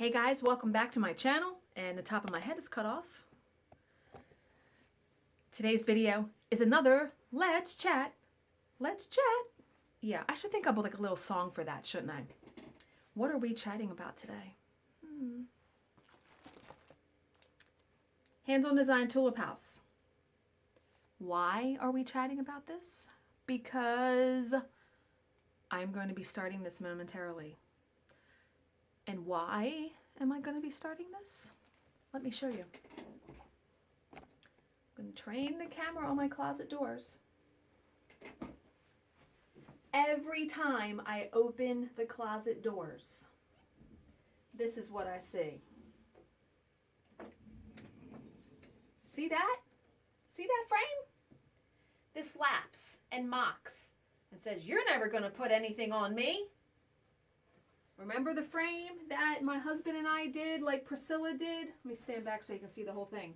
Hey guys, welcome back to my channel, and the top of my head is cut off. Today's video is another Let's Chat. Let's chat. Yeah, I should think up like a little song for that, shouldn't I? What are we chatting about today? Hands-on design tulip house. Why are we chatting about this? Because I'm going to be starting this momentarily. And why am I going to be starting this? Let me show you. I'm going to train the camera on my closet doors. Every time I open the closet doors, this is what I see. See that? See that frame? This laughs and mocks and says, "You're never going to put anything on me." Remember the frame that my husband and I did, like Priscilla did? Let me stand back so you can see the whole thing.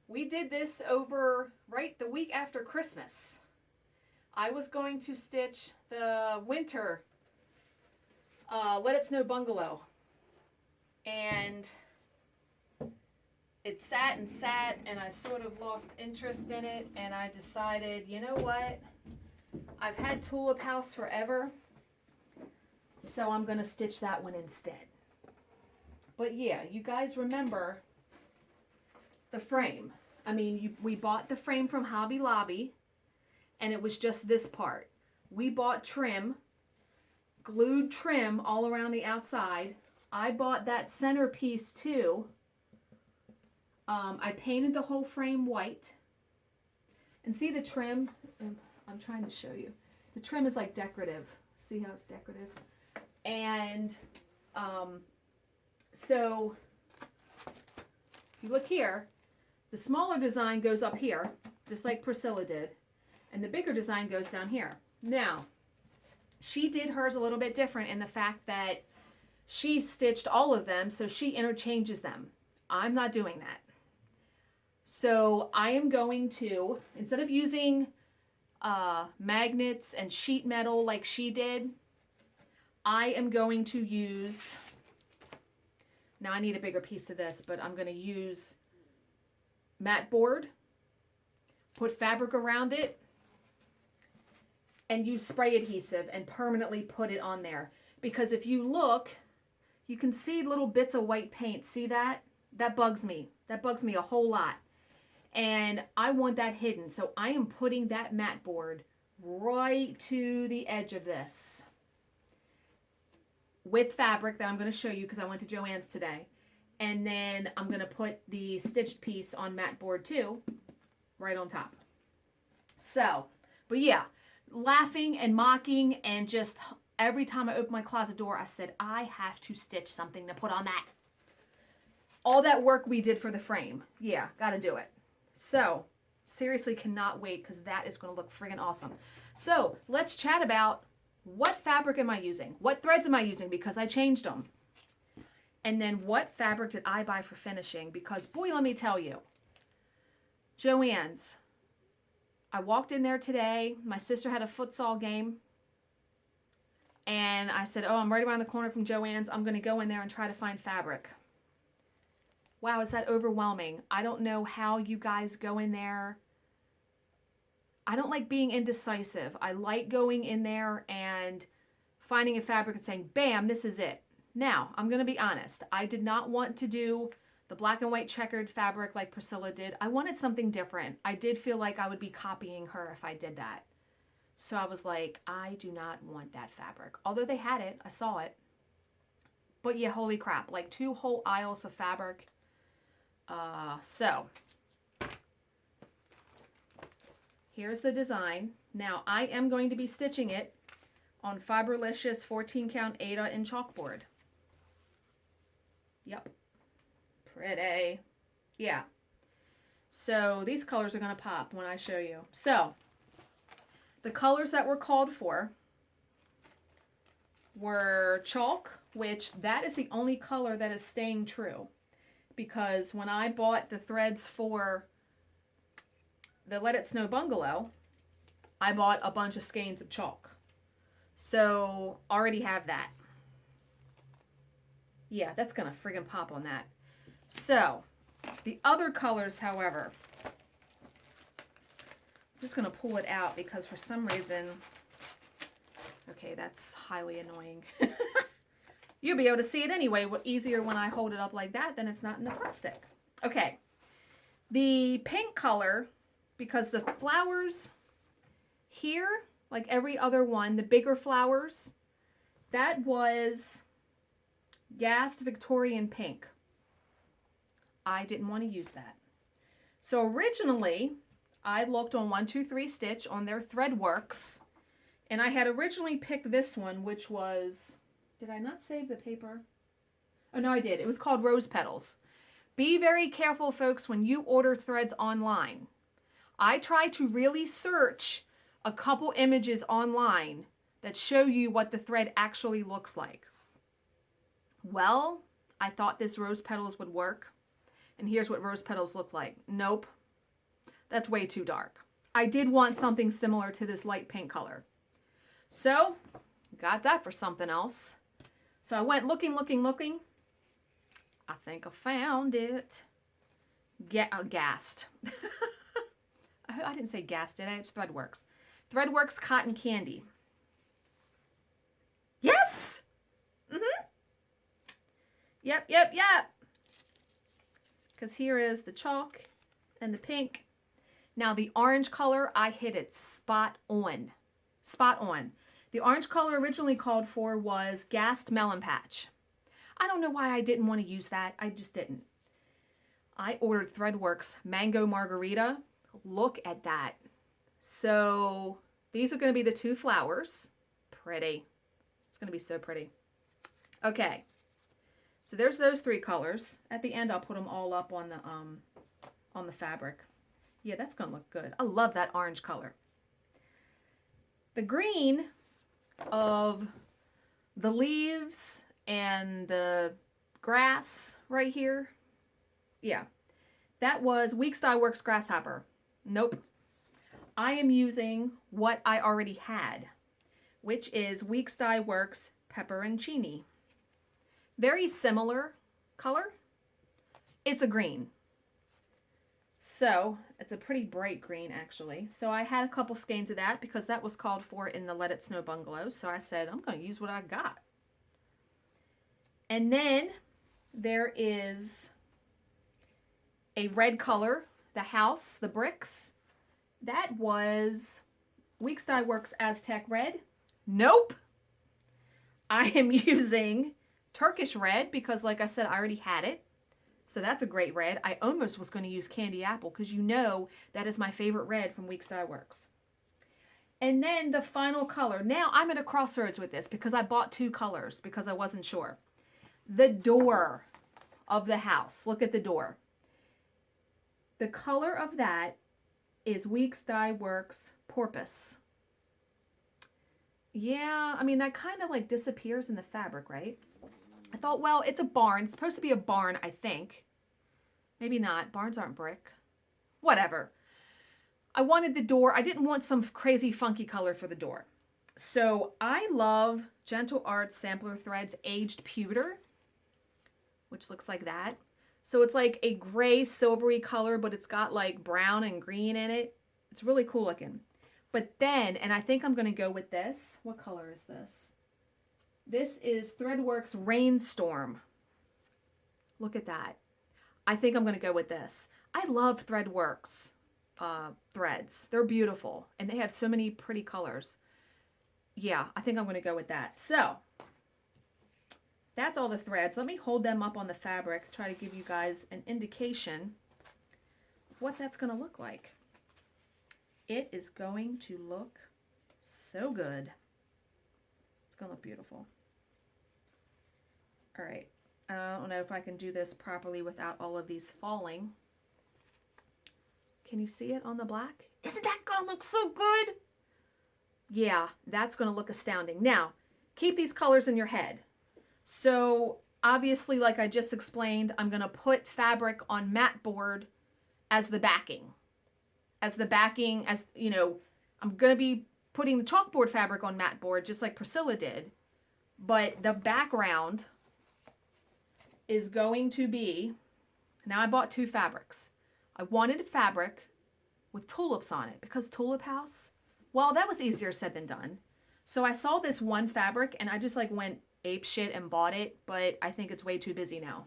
We did this over right the week after Christmas. I was going to stitch the winter Let It Snow bungalow. And it sat and I sort of lost interest in it, and I decided, you know what? I've had Tulip House forever. So I'm going to stitch that one instead. But yeah, you guys remember the frame. I mean, we bought the frame from Hobby Lobby, and it was just this part. We bought trim, glued trim all around the outside. I bought that centerpiece too. I painted the whole frame white. And see the trim? I'm trying to show you. The trim is like decorative. See how it's decorative? And so if you look here, the smaller design goes up here, just like Priscilla did, and the bigger design goes down here. Now, she did hers a little bit different in the fact that she stitched all of them, so she interchanges them. I'm not doing that. So I am going to, instead of using magnets and sheet metal like she did, I am going to use, now I need a bigger piece of this, but I'm going to use mat board, put fabric around it, and use spray adhesive and permanently put it on there. Because if you look, you can see little bits of white paint. See that? That bugs me. That bugs me a whole lot. And I want that hidden. So I am putting that mat board right to the edge of this, with fabric that I'm going to show you because I went to Joann's today. And then I'm going to put the stitched piece on mat board too, right on top. So, but yeah, laughing and mocking, and just every time I open my closet door, I said, I have to stitch something to put on that. All that work we did for the frame. Yeah, got to do it. So, seriously cannot wait because that is going to look friggin' awesome. So, let's chat about what fabric am I using? What threads am I using? Because I changed them. And then what fabric did I buy for finishing? Because boy, let me tell you. Joann's. I walked in there today. My sister had a futsal game. And I said, oh, I'm right around the corner from Joann's. I'm going to go in there and try to find fabric. Wow, is that overwhelming? I don't know how you guys go in there. I don't like being indecisive. I like going in there and finding a fabric and saying, bam, this is it. Now, I'm going to be honest. I did not want to do the black and white checkered fabric like Priscilla did. I wanted something different. I did feel like I would be copying her if I did that. So I was like, I do not want that fabric. Although they had it, I saw it. But yeah, holy crap, like 2 whole aisles of fabric. So here's the design. Now I am going to be stitching it on Fiberlicious 14 count Aida in chalkboard. Yep. Pretty. Yeah. So these colors are going to pop when I show you. So the colors that were called for were chalk, which that is the only color that is staying true. Because when I bought the threads for the Let It Snow bungalow, I bought a bunch of skeins of chalk. So already have that. Yeah, that's gonna friggin' pop on that. So, the other colors, however, I'm just gonna pull it out because for some reason, okay, that's highly annoying. You'll be able to see it anyway. Easier when I hold it up like that than it's not in the plastic. Okay, the pink color, because the flowers here, like every other one, the bigger flowers, that was gassed Victorian pink. I didn't want to use that. So originally, I looked on 123 Stitch on their Threadworks, and I had originally picked this one, which was, did I not save the paper? Oh, no, I did. It was called Rose Petals. Be very careful, folks, when you order threads online. I try to really search a couple images online that show you what the thread actually looks like. Well, I thought this Rose Petals would work. And here's what Rose Petals look like. Nope. That's way too dark. I did want something similar to this light pink color. So, got that for something else. So I went looking. I think I found it. Gassed. I didn't say gassed, did I? It's Threadworks. Threadworks Cotton Candy. Yes! Mm-hmm. Yep. Because here is the chalk and the pink. Now the orange color, I hit it spot on. Spot on. The orange color originally called for was Gassed Melon Patch. I don't know why I didn't want to use that. I just didn't. I ordered Threadworks Mango Margarita. Look at that. So these are going to be the two flowers. Pretty. It's going to be so pretty. Okay. So there's those three colors. At the end, I'll put them all up on the fabric. Yeah, that's going to look good. I love that orange color. The green of the leaves and the grass right here. Yeah, that was Weeks Dye Works Grasshopper. Nope. I am using what I already had, which is Weeks Dye Works Pepperoncini. Very similar color. It's a green. So it's a pretty bright green actually. So I had a couple skeins of that because that was called for in the Let It Snow bungalow. So I said, I'm going to use what I got. And then there is a red color, the house, the bricks. That was Weeks Dye Works Aztec Red. Nope. I am using Turkish Red because, like I said, I already had it. So that's a great red. I almost was going to use Candy Apple because you know that is my favorite red from Weeks Dye Works. And then the final color. Now I'm at a crossroads with this because I bought two colors because I wasn't sure. The door of the house. Look at the door. The color of that is Weeks Dye Works Porpoise. Yeah, I mean, that kind of like disappears in the fabric, right? I thought, well, it's a barn. It's supposed to be a barn, I think. Maybe not. Barns aren't brick. Whatever. I wanted the door. I didn't want some crazy funky color for the door. So I love Gentle Arts Sampler Threads Aged Pewter, which looks like that. So it's like a gray silvery color, but it's got like brown and green in it. It's really cool looking. But then, and I think I'm going to go with this. What color is this? This is Threadworks Rainstorm. Look at that. I think I'm going to go with this. I love Threadworks threads. They're beautiful. And they have so many pretty colors. Yeah, I think I'm going to go with that. So, that's all the threads. Let me hold them up on the fabric. Try to give you guys an indication of what that's going to look like. It is going to look so good. It's going to look beautiful. All right. I don't know if I can do this properly without all of these falling. Can you see it on the black? Isn't that going to look so good? Yeah, that's going to look astounding. Now, keep these colors in your head. So, obviously, like I just explained, I'm going to put fabric on mat board as the backing. As you know, I'm going to be putting the chalkboard fabric on mat board just like Priscilla did. But the background is going to be, now I bought 2 fabrics. I wanted a fabric with tulips on it because Tulip House, well, that was easier said than done. So I saw this one fabric and I just like went ape shit and bought it, but I think it's way too busy now.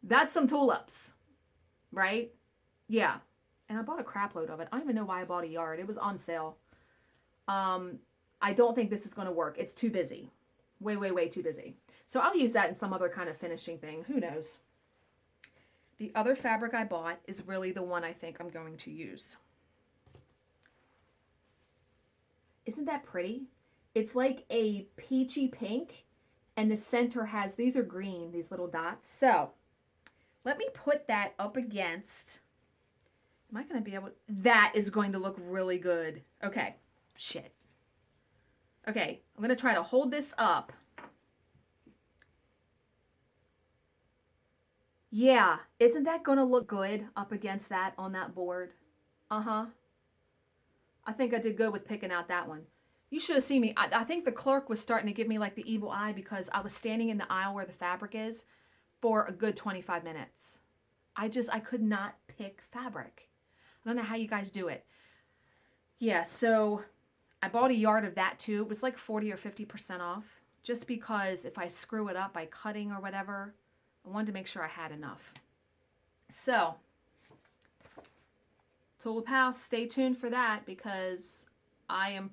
That's some tulips, right? Yeah. And I bought a crap load of it. I don't even know why I bought a yard. It was on sale. I don't think this is going to work. It's too busy. Way, way, way too busy. So I'll use that in some other kind of finishing thing. Who knows? The other fabric I bought is really the one I think I'm going to use. Isn't that pretty? It's like a peachy pink, and the center has, these are green, these little dots. So let me put that up against, am I going to be able, that is going to look really good. Okay, shit. Okay, I'm going to try to hold this up. Yeah, isn't that going to look good up against that on that board? Uh-huh. I think I did good with picking out that one. You should have seen me. I think the clerk was starting to give me like the evil eye because I was standing in the aisle where the fabric is for a good 25 minutes. I could not pick fabric. I don't know how you guys do it. Yeah, so I bought a yard of that too. It was like 40 or 50% off just because if I screw it up by cutting or whatever, I wanted to make sure I had enough. So, Tulip House, stay tuned for that because I'm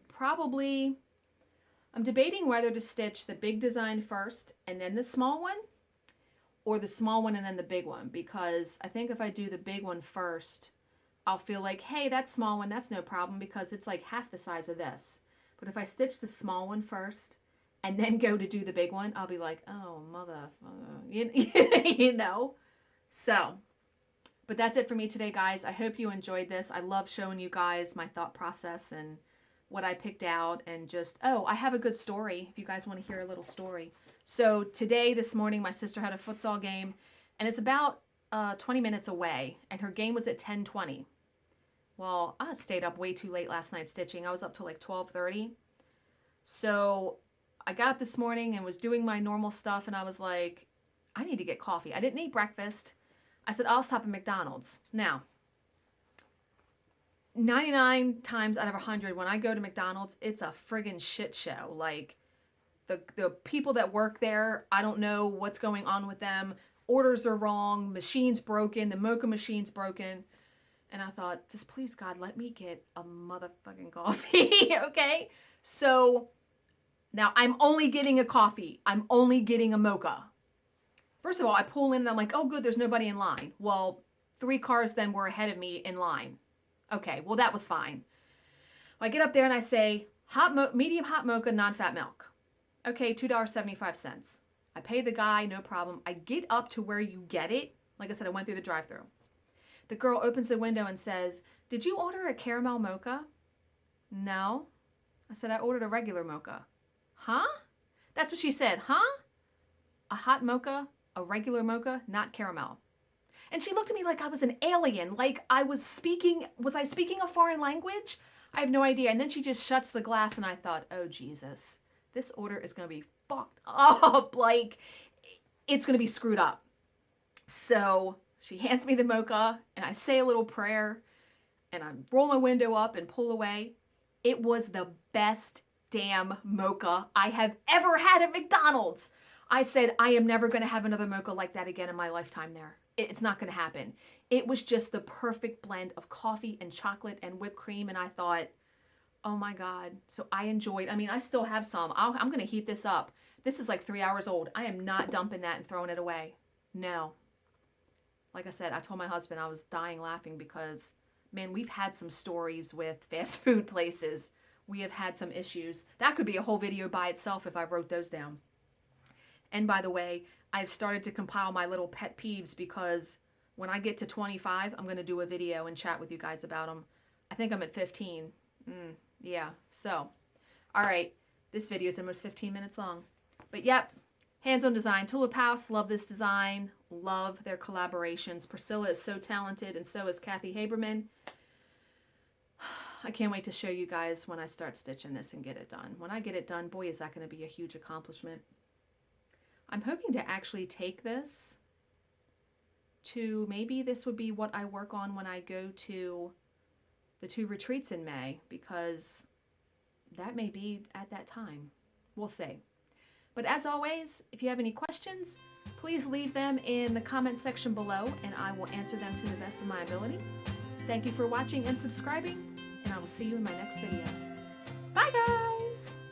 debating whether to stitch the big design first and then the small one, or the small one and then the big one, because I think if I do the big one first, I'll feel like, hey, that small one, that's no problem because it's like half the size of this. But if I stitch the small one first and then go to do the big one, I'll be like, oh, motherfucker, you know? So, but that's it for me today, guys. I hope you enjoyed this. I love showing you guys my thought process and what I picked out, and just, oh, I have a good story if you guys want to hear a little story. So today, this morning, my sister had a futsal game, and it's about 20 minutes away, and her game was at 10:20. Well, I stayed up way too late last night stitching. I was up till like 12:30. So I got up this morning and was doing my normal stuff, and I was like, I need to get coffee. I didn't eat breakfast. I said, I'll stop at McDonald's. Now, 99 times out of 100, when I go to McDonald's, it's a friggin' shit show. Like, the people that work there, I don't know what's going on with them. Orders are wrong. Machine's broken. The mocha machine's broken. And I thought, just please, God, let me get a motherfucking coffee, okay? So, now I'm only getting a coffee. I'm only getting a mocha. First of all, I pull in and I'm like, oh, good, there's nobody in line. Well, 3 cars then were ahead of me in line. Okay, well, that was fine. I get up there and I say, medium hot mocha, non-fat milk. Okay, $2.75. I pay the guy, no problem. I get up to where you get it. Like I said, I went through the drive-thru. The girl opens the window and says, did you order a caramel mocha? No. I said, I ordered a regular mocha. Huh? That's what she said, huh? A hot mocha, a regular mocha, not caramel. And she looked at me like I was an alien, like I was I speaking a foreign language? I have no idea. And then she just shuts the glass and I thought, oh, Jesus, this order is going to be fucked up. Like, it's going to be screwed up. So she hands me the mocha and I say a little prayer and I roll my window up and pull away. It was the best damn mocha I have ever had at McDonald's. I said, I am never going to have another mocha like that again in my lifetime there. It's not going to happen. It was just the perfect blend of coffee and chocolate and whipped cream. And I thought, oh my God. So I enjoyed, I still have some. I'm going to heat this up. This is like 3 hours old. I am not dumping that and throwing it away. No. Like I said, I told my husband I was dying laughing because, man, we've had some stories with fast food places. We have had some issues. That could be a whole video by itself if I wrote those down. And by the way, I've started to compile my little pet peeves because when I get to 25, I'm going to do a video and chat with you guys about them. I think I'm at 15. Yeah, so, all right. This video is almost 15 minutes long. But yep, hands-on design. Tulip House, love this design. Love their collaborations. Priscilla is so talented and so is Kathy Haberman. I can't wait to show you guys when I start stitching this and get it done. When I get it done, boy, is that going to be a huge accomplishment. I'm hoping to actually take this to, maybe this would be what I work on when I go to the 2 retreats in May, because that may be at that time. We'll see. But as always, if you have any questions, please leave them in the comment section below and I will answer them to the best of my ability. Thank you for watching and subscribing, and I will see you in my next video. Bye guys!